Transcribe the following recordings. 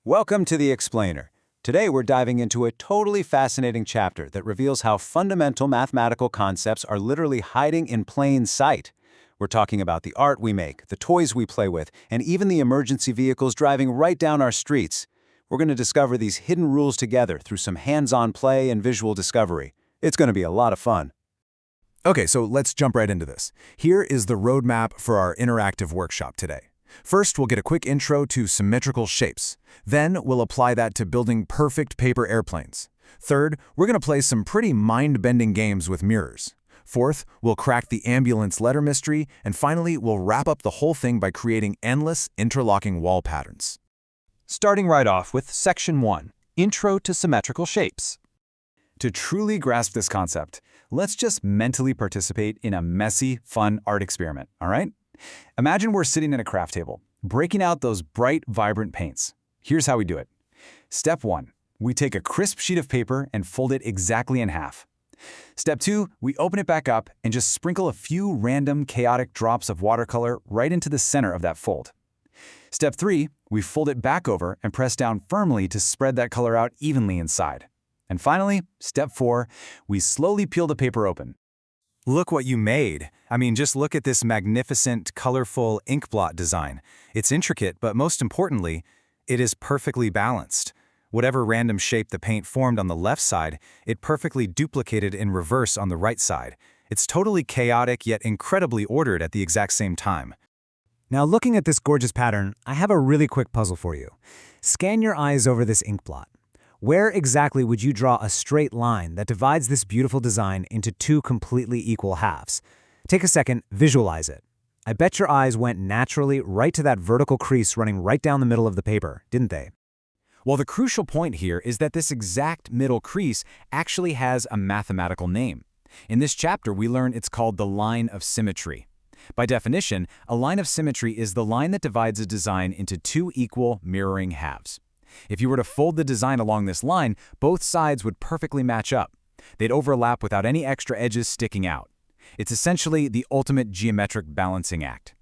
Welcome to The Explainer. Today we're diving into a totally fascinating chapter that reveals how fundamental mathematical concepts are literally hiding in plain sight. We're talking about the art we make, the toys we play with, and even the emergency vehicles driving right down our streets. We're going to discover these hidden rules together through some hands-on play and visual discovery. It's going to be a lot of fun. Okay, so let's jump right into this. Here is the roadmap for our interactive workshop today. First, we'll get a quick intro to symmetrical shapes. Then, we'll apply that to building perfect paper airplanes. Third, we're going to play some pretty mind-bending games with mirrors. Fourth, we'll crack the ambulance letter mystery. And finally, we'll wrap up the whole thing by creating endless, interlocking wall patterns. Starting right off with Section 1, Intro to Symmetrical Shapes. To truly grasp this concept, let's just mentally participate in a messy, fun art experiment, all right? Imagine we're sitting at a craft table, breaking out those bright, vibrant paints. Here's how we do it. Step 1, we take a crisp sheet of paper and fold it exactly in half. Step 2, we open it back up and just sprinkle a few random, chaotic drops of watercolor right into the center of that fold. Step 3, we fold it back over and press down firmly to spread that color out evenly inside. And finally, Step 4, we slowly peel the paper open. Look what you made. I mean, just look at this magnificent, colorful ink blot design. It's intricate, but most importantly, it is perfectly balanced. Whatever random shape the paint formed on the left side, it perfectly duplicated in reverse on the right side. It's totally chaotic yet incredibly ordered at the exact same time. Now, looking at this gorgeous pattern, I have a really quick puzzle for you. Scan your eyes over this ink blot. Where exactly would you draw a straight line that divides this beautiful design into two completely equal halves? Take a second, visualize it. I bet your eyes went naturally right to that vertical crease running right down the middle of the paper, didn't they? Well, the crucial point here is that this exact middle crease actually has a mathematical name. In this chapter, we learn it's called the line of symmetry. By definition, a line of symmetry is the line that divides a design into two equal mirroring halves. If you were to fold the design along this line, both sides would perfectly match up. They'd overlap without any extra edges sticking out. It's essentially the ultimate geometric balancing act.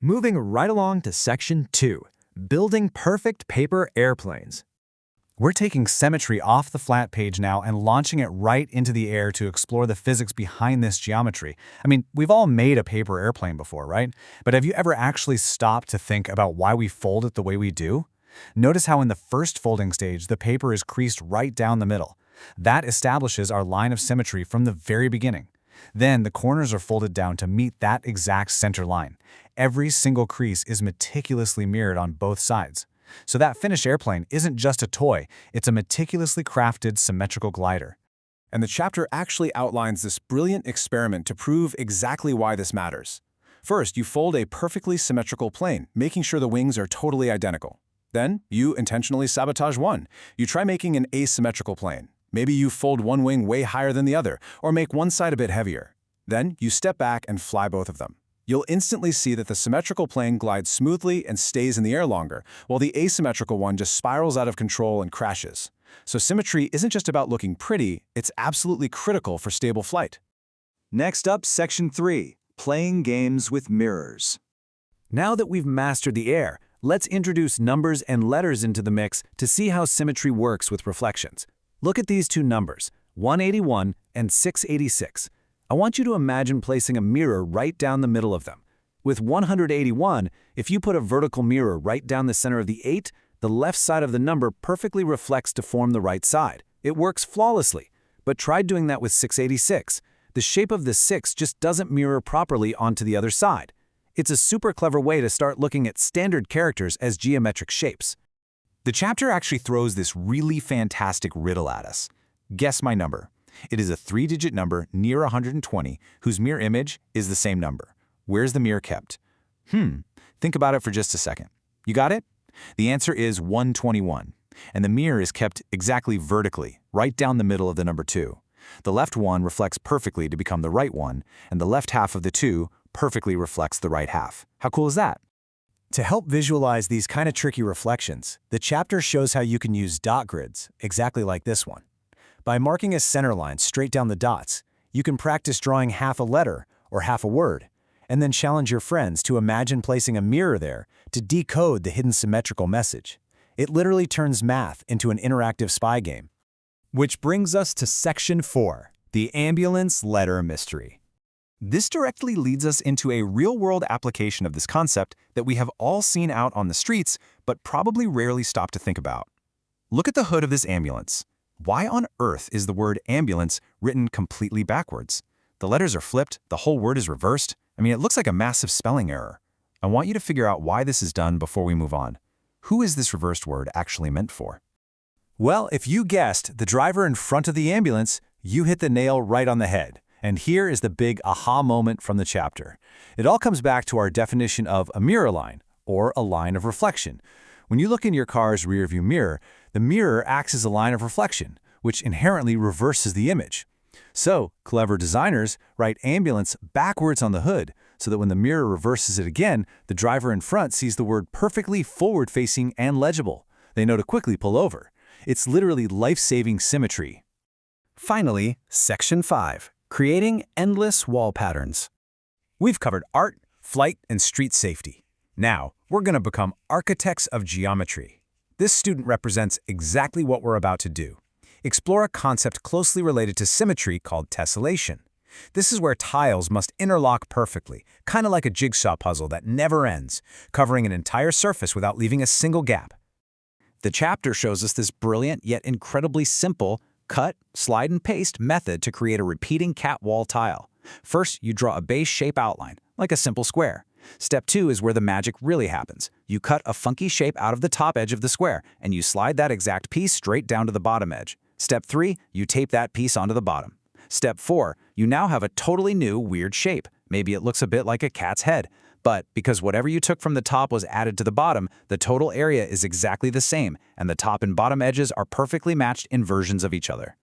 Moving right along to Section 2, Building Perfect Paper Airplanes. We're taking symmetry off the flat page now and launching it right into the air to explore the physics behind this geometry. I mean, we've all made a paper airplane before, right? But have you ever actually stopped to think about why we fold it the way we do? Notice how in the first folding stage, the paper is creased right down the middle. That establishes our line of symmetry from the very beginning. Then the corners are folded down to meet that exact center line. Every single crease is meticulously mirrored on both sides. So that finished airplane isn't just a toy, it's a meticulously crafted symmetrical glider. And the chapter actually outlines this brilliant experiment to prove exactly why this matters. First, you fold a perfectly symmetrical plane, making sure the wings are totally identical. Then, you intentionally sabotage one. You try making an asymmetrical plane. Maybe you fold one wing way higher than the other, or make one side a bit heavier. Then, you step back and fly both of them. You'll instantly see that the symmetrical plane glides smoothly and stays in the air longer, while the asymmetrical one just spirals out of control and crashes. So symmetry isn't just about looking pretty, it's absolutely critical for stable flight. Next up, Section 3, Playing Games with Mirrors. Now that we've mastered the air, let's introduce numbers and letters into the mix to see how symmetry works with reflections. Look at these two numbers, 181 and 686. I want you to imagine placing a mirror right down the middle of them. With 181, if you put a vertical mirror right down the center of the 8, the left side of the number perfectly reflects to form the right side. It works flawlessly. But try doing that with 686. The shape of the 6 just doesn't mirror properly onto the other side. It's a super clever way to start looking at standard characters as geometric shapes. The chapter actually throws this really fantastic riddle at us. Guess my number. It is a 3-digit number near 120, whose mirror image is the same number. Where's the mirror kept? Think about it for just a second. You got it? The answer is 121, and the mirror is kept exactly vertically, right down the middle of the number 2. The left one reflects perfectly to become the right one, and the left half of the 2 perfectly reflects the right half. How cool is that? To help visualize these kind of tricky reflections, the chapter shows how you can use dot grids, exactly like this one. By marking a center line straight down the dots, you can practice drawing half a letter or half a word, and then challenge your friends to imagine placing a mirror there to decode the hidden symmetrical message. It literally turns math into an interactive spy game. Which brings us to Section 4, the ambulance letter mystery. This directly leads us into a real-world application of this concept that we have all seen out on the streets, but probably rarely stop to think about. Look at the hood of this ambulance. Why on earth is the word ambulance written completely backwards? The letters are flipped, the whole word is reversed. I mean, it looks like a massive spelling error. I want you to figure out why this is done before we move on. Who is this reversed word actually meant for? Well, if you guessed the driver in front of the ambulance, you hit the nail right on the head. And here is the big aha moment from the chapter. It all comes back to our definition of a mirror line, or a line of reflection. When you look in your car's rearview mirror, the mirror acts as a line of reflection, which inherently reverses the image. So, clever designers write ambulance backwards on the hood, so that when the mirror reverses it again, the driver in front sees the word perfectly forward-facing and legible. They know to quickly pull over. It's literally life-saving symmetry. Finally, Section 5, creating endless wall patterns. We've covered art, flight, and street safety. Now, we're going to become architects of geometry. This student represents exactly what we're about to do. Explore a concept closely related to symmetry called tessellation. This is where tiles must interlock perfectly, kind of like a jigsaw puzzle that never ends, covering an entire surface without leaving a single gap. The chapter shows us this brilliant yet incredibly simple cut, slide, and paste method to create a repeating cat wall tile. First, you draw a base shape outline, like a simple square. Step 2 is where the magic really happens. You cut a funky shape out of the top edge of the square, and you slide that exact piece straight down to the bottom edge. Step 3, you tape that piece onto the bottom. Step 4, you now have a totally new, weird shape. Maybe it looks a bit like a cat's head. But because whatever you took from the top was added to the bottom, the total area is exactly the same, and the top and bottom edges are perfectly matched inversions of each other.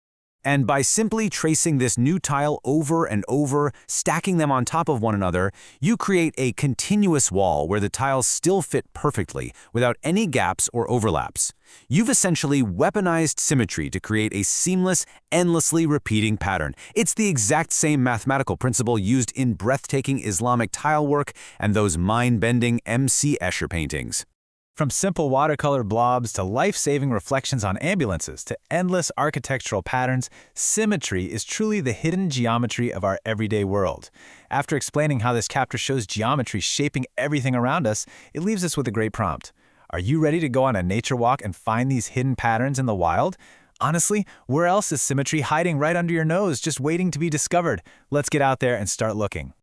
And by simply tracing this new tile over and over, stacking them on top of one another, you create a continuous wall where the tiles still fit perfectly, without any gaps or overlaps. You've essentially weaponized symmetry to create a seamless, endlessly repeating pattern. It's the exact same mathematical principle used in breathtaking Islamic tile work and those mind-bending M.C. Escher paintings. From simple watercolor blobs to life-saving reflections on ambulances to endless architectural patterns, symmetry is truly the hidden geometry of our everyday world. After explaining how this chapter shows geometry shaping everything around us, it leaves us with a great prompt. Are you ready to go on a nature walk and find these hidden patterns in the wild? Honestly, where else is symmetry hiding right under your nose, just waiting to be discovered? Let's get out there and start looking.